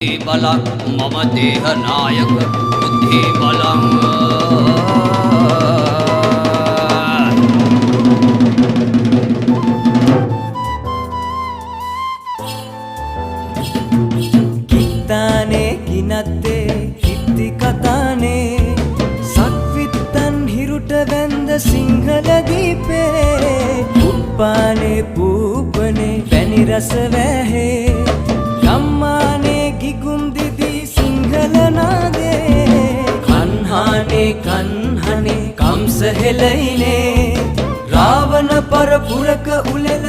බලක් මම දේහ නායක බුද්ධි බලං කිත්තානේ කිනත්තේ හිත්ති කතානේ සක්විත්තන් හිරුට වැන්ද සිංහල දීපේ උප්පානේ පූපනේ පැණි රස වැහේ ගම්මානේ ගිගුම් දිදී සිංහල නාදේ කන්හානේ කන්හනේ කම්ස හෙලයිනේ රාවණ පරපුරක උලෙල